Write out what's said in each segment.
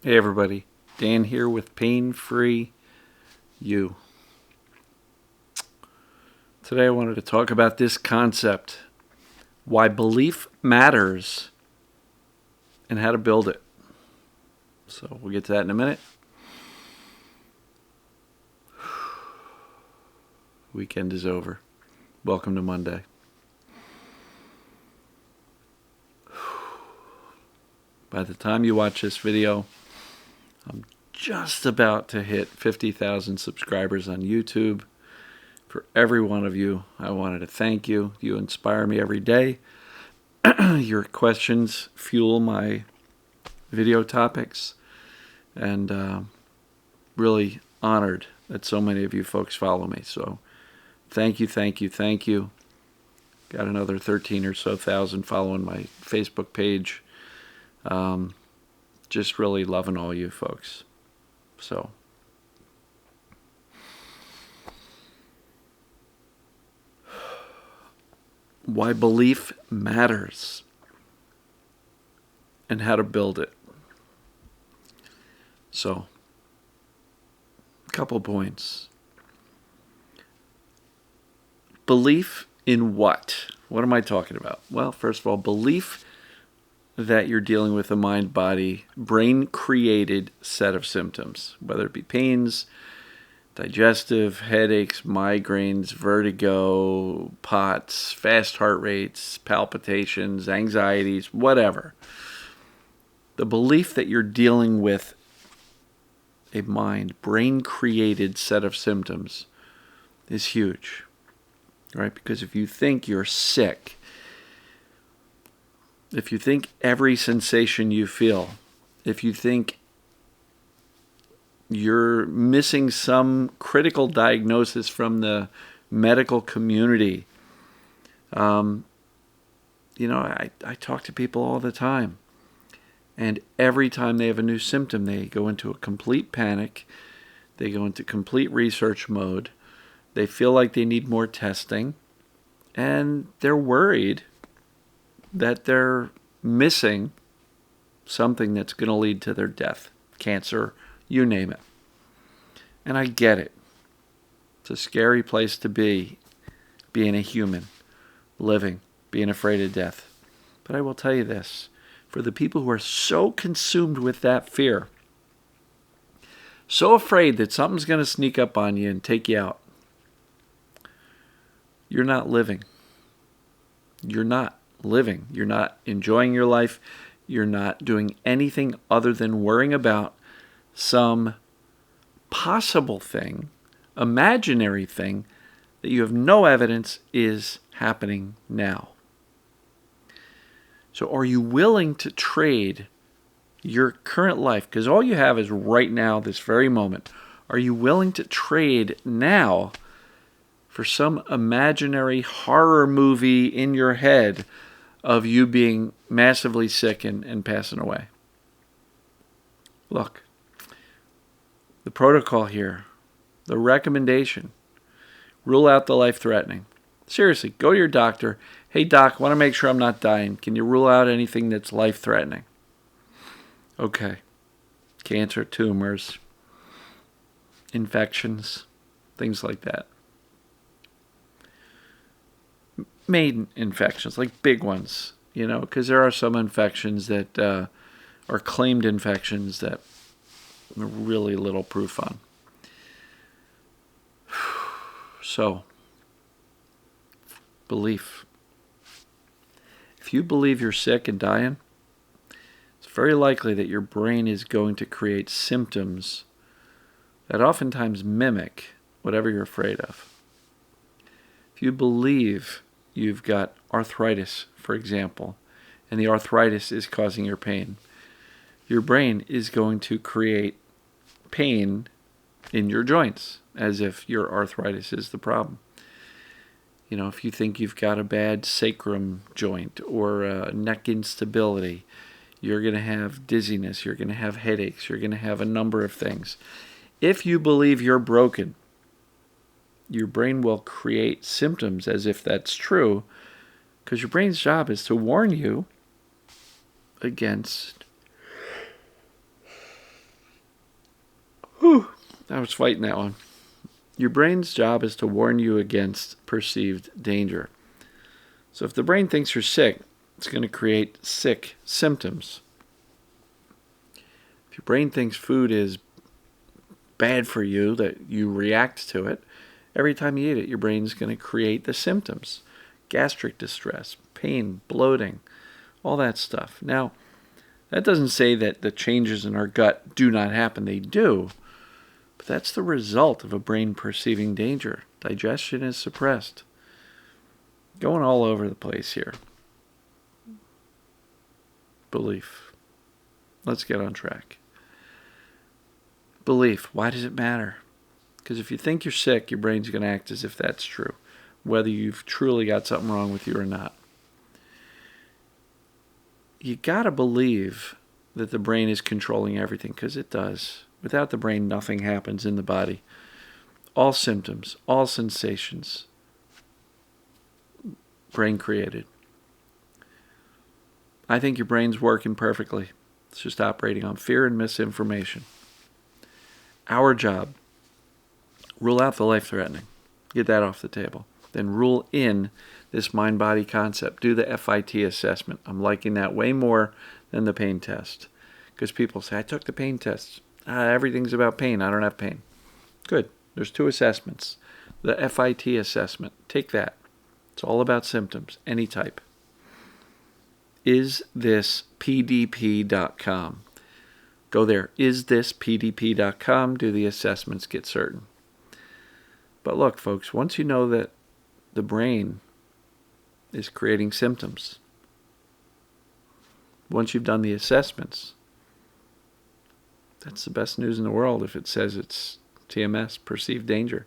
Hey everybody, Dan here with Pain Free You. Today I wanted to talk about this concept, why belief matters and how to build it. So we'll get to that in a minute. Weekend is over. Welcome to Monday. By the time you watch this video, I'm just about to hit 50,000 subscribers on YouTube. For every one of you, I wanted to thank you. You inspire me every day. Your questions fuel my video topics, and really honored that so many of you folks follow me. So thank you, thank you, thank you. Got another 13 or so thousand following my Facebook page. Just really loving all you folks. So why belief matters and how to build it. So, a couple points. Belief in what? What am I talking about? Well, first of all, belief that you're dealing with a mind-body, brain-created set of symptoms, whether it be pains, digestive, headaches, migraines, vertigo, POTS, fast heart rates, palpitations, anxieties, whatever. The belief that you're dealing with a mind, brain-created set of symptoms is huge, right? Because if you think you're sick, if you think every sensation you feel, if you think you're missing some critical diagnosis from the medical community, I talk to people all the time. And every time they have a new symptom, they go into a complete panic. They go into complete research mode. They feel like they need more testing. And they're worried that they're missing something that's going to lead to their death, cancer, you name it. And I get it. It's a scary place to be, being a human, living, being afraid of death. But I will tell you this, for the people who are so consumed with that fear, so afraid that something's going to sneak up on you and take you out, you're not living. You're not living. You're not enjoying your life. You're not doing anything other than worrying about some possible thing, imaginary thing, that you have no evidence is happening now. So are you willing to trade your current life, because all you have is right now, this very moment, are you willing to trade now for some imaginary horror movie in your head of you being massively sick and passing away? Look, the protocol here, the recommendation, rule out the life-threatening. Seriously, go to your doctor. Hey, doc, I want to make sure I'm not dying. Can you rule out anything that's life-threatening? Okay. Cancer, tumors, infections, things like that. Main infections, like big ones, because there are some infections that are claimed infections that really little proof on. So, belief. If you believe you're sick and dying, it's very likely that your brain is going to create symptoms that oftentimes mimic whatever you're afraid of. If you believe you've got arthritis, for example, and the arthritis is causing your pain, your brain is going to create pain in your joints as if your arthritis is the problem. If you think you've got a bad sacrum joint or neck instability, you're going to have dizziness, you're going to have headaches, you're going to have a number of things. If you believe you're broken, your brain will create symptoms as if that's true, because your brain's job is to warn you against I was fighting that one. Your brain's job is to warn you against perceived danger. So if the brain thinks you're sick, it's going to create sick symptoms. If your brain thinks food is bad for you, that you react to it, every time you eat it, your brain's going to create the symptoms. Gastric distress, pain, bloating, all that stuff. Now, that doesn't say that the changes in our gut do not happen. They do. But that's the result of a brain perceiving danger. Digestion is suppressed. Going all over the place here. Belief. Let's get on track. Belief. Why does it matter? Because if you think you're sick, your brain's going to act as if that's true, whether you've truly got something wrong with you or not. You got to believe that the brain is controlling everything, because it does. Without the brain, nothing happens in the body. All symptoms, all sensations, brain created. I think your brain's working perfectly. It's just operating on fear and misinformation. Our job, rule out the life-threatening. Get that off the table. Then rule in this mind-body concept. Do the FIT assessment. I'm liking that way more than the pain test. Because people say, I took the pain test. Everything's about pain. I don't have pain. Good. There's 2 assessments. The FIT assessment. Take that. It's all about symptoms, any type. isthispdp.com. Go there. isthispdp.com. Do the assessments. Get certain. But look, folks, once you know that the brain is creating symptoms, once you've done the assessments, that's the best news in the world if it says it's TMS, perceived danger,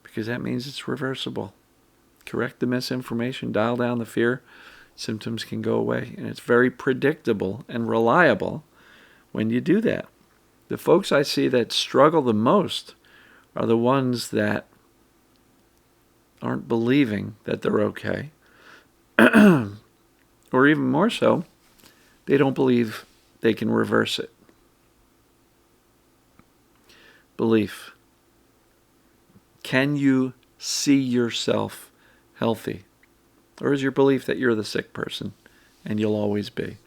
because that means it's reversible. Correct the misinformation, dial down the fear, symptoms can go away. And it's very predictable and reliable when you do that. The folks I see that struggle the most are the ones that aren't believing that they're okay. Or even more so, they don't believe they can reverse it. Belief. Can you see yourself healthy? Or is your belief that you're the sick person and you'll always be?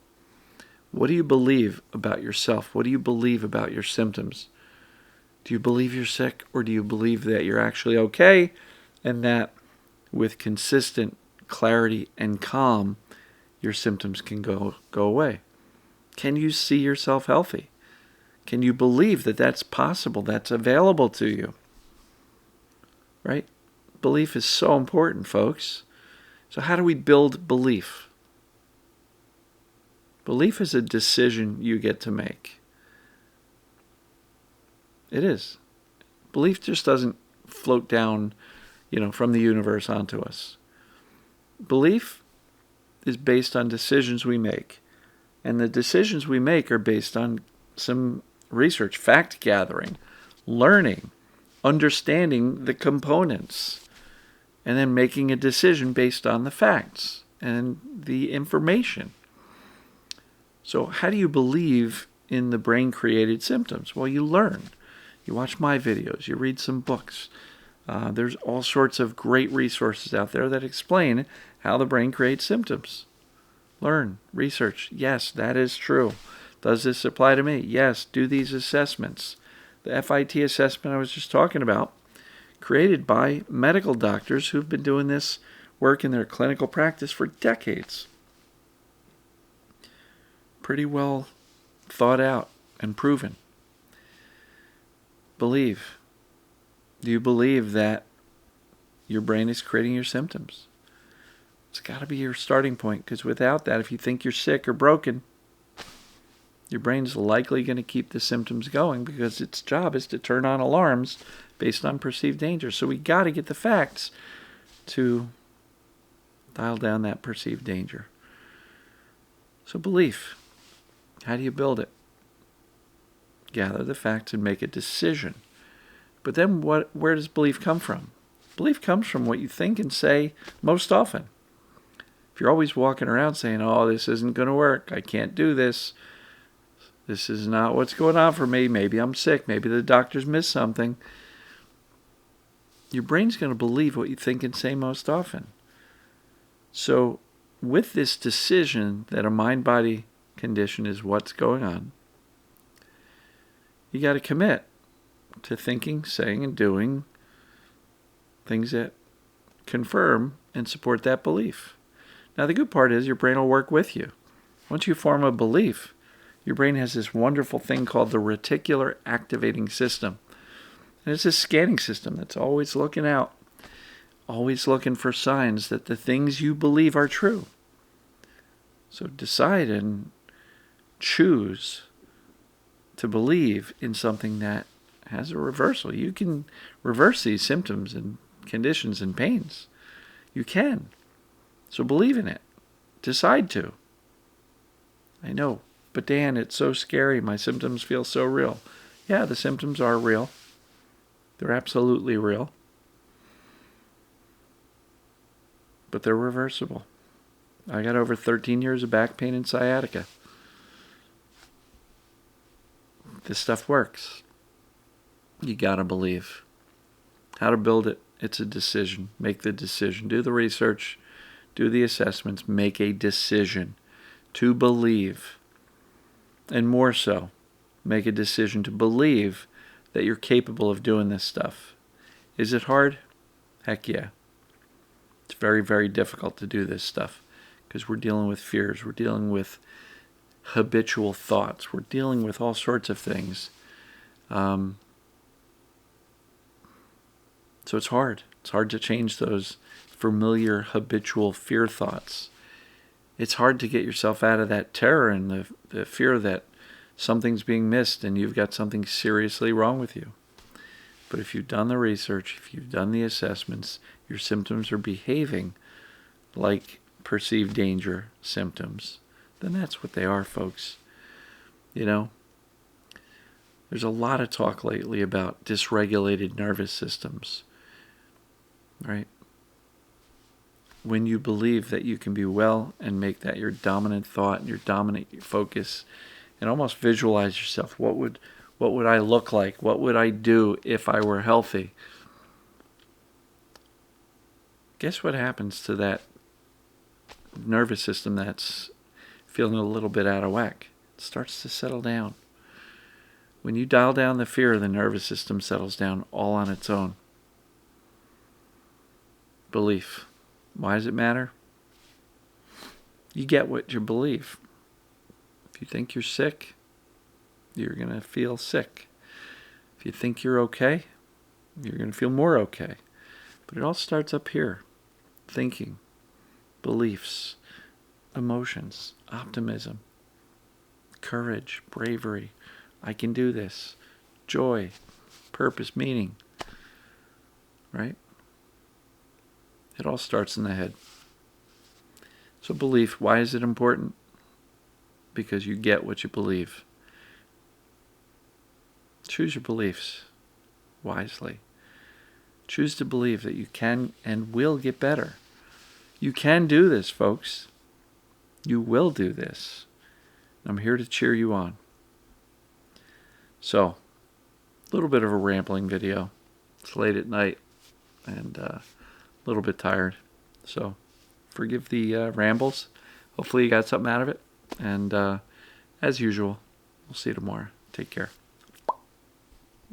What do you believe about yourself? What do you believe about your symptoms? Do you believe you're sick, or do you believe that you're actually okay and that with consistent clarity and calm, your symptoms can go away? Can you see yourself healthy? Can you believe that that's possible, that's available to you? Right? Belief is so important, folks. So how do we build belief? Belief is a decision you get to make. It is. Belief just doesn't float down, from the universe onto us. Belief is based on decisions we make. And the decisions we make are based on some research, fact gathering, learning, understanding the components, and then making a decision based on the facts and the information. So how do you believe in the brain-created symptoms? Well, you learn. You watch my videos. You read some books. There's all sorts of great resources out there that explain how the brain creates symptoms. Learn, research. Yes, that is true. Does this apply to me? Yes, do these assessments. The FIT assessment I was just talking about, created by medical doctors who've been doing this work in their clinical practice for decades. Pretty well thought out and proven. Believe. Do you believe that your brain is creating your symptoms? It's got to be your starting point, because without that, if you think you're sick or broken, your brain's likely going to keep the symptoms going, because its job is to turn on alarms based on perceived danger. So we got to get the facts to dial down that perceived danger. So belief. How do you build it? Gather the facts and make a decision. But then where does belief come from? Belief comes from what you think and say most often. If you're always walking around saying, oh, this isn't going to work, I can't do this, This is not what's going on for me. Maybe I'm sick. Maybe the doctor's missed something. Your brain's going to believe what you think and say most often. So with this decision that a mind-body condition is what's going on, you got to commit to thinking, saying, and doing things that confirm and support that belief. Now, the good part is your brain will work with you. Once you form a belief, your brain has this wonderful thing called the reticular activating system. And it's this scanning system that's always looking out, always looking for signs that the things you believe are true. So decide and choose to believe in something that has a reversal. You can reverse these symptoms and conditions and pains. You can. So believe in it. Decide to. I know, but Dan, it's so scary. My symptoms feel so real. Yeah, the symptoms are real. They're absolutely real. But they're reversible. I got over 13 years of back pain and sciatica. This stuff works. You gotta believe. How to build it? It's a decision. Make the decision. Do the research. Do the assessments. Make a decision to believe. And more so, make a decision to believe that you're capable of doing this stuff. Is it hard? Heck yeah. It's very, very difficult to do this stuff because we're dealing with fears. We're dealing with habitual thoughts. We're dealing with all sorts of things. So it's hard. It's hard to change those familiar, habitual fear thoughts. It's hard to get yourself out of that terror and the fear that something's being missed and you've got something seriously wrong with you. But if you've done the research, if you've done the assessments, your symptoms are behaving like perceived danger symptoms, then that's what they are, folks. You know, there's a lot of talk lately about dysregulated nervous systems, right? When you believe that you can be well and make that your dominant thought and your dominant focus and almost visualize yourself, what would I look like? What would I do if I were healthy? Guess what happens to that nervous system that's feeling a little bit out of whack? It starts to settle down. When you dial down the fear, the nervous system settles down all on its own. Belief. Why does it matter? You get what you believe. If you think you're sick, you're going to feel sick. If you think you're okay, you're going to feel more okay. But it all starts up here. Thinking, beliefs, emotions, optimism, courage, bravery. I can do this. Joy, purpose, meaning. Right? It all starts in the head. So belief, why is it important? Because you get what you believe. Choose your beliefs wisely. Choose to believe that you can and will get better. You can do this, folks. You will do this. I'm here to cheer you on. So, a little bit of a rambling video. It's late at night and a little bit tired. So, forgive the rambles. Hopefully you got something out of it. And as usual, we'll see you tomorrow. Take care.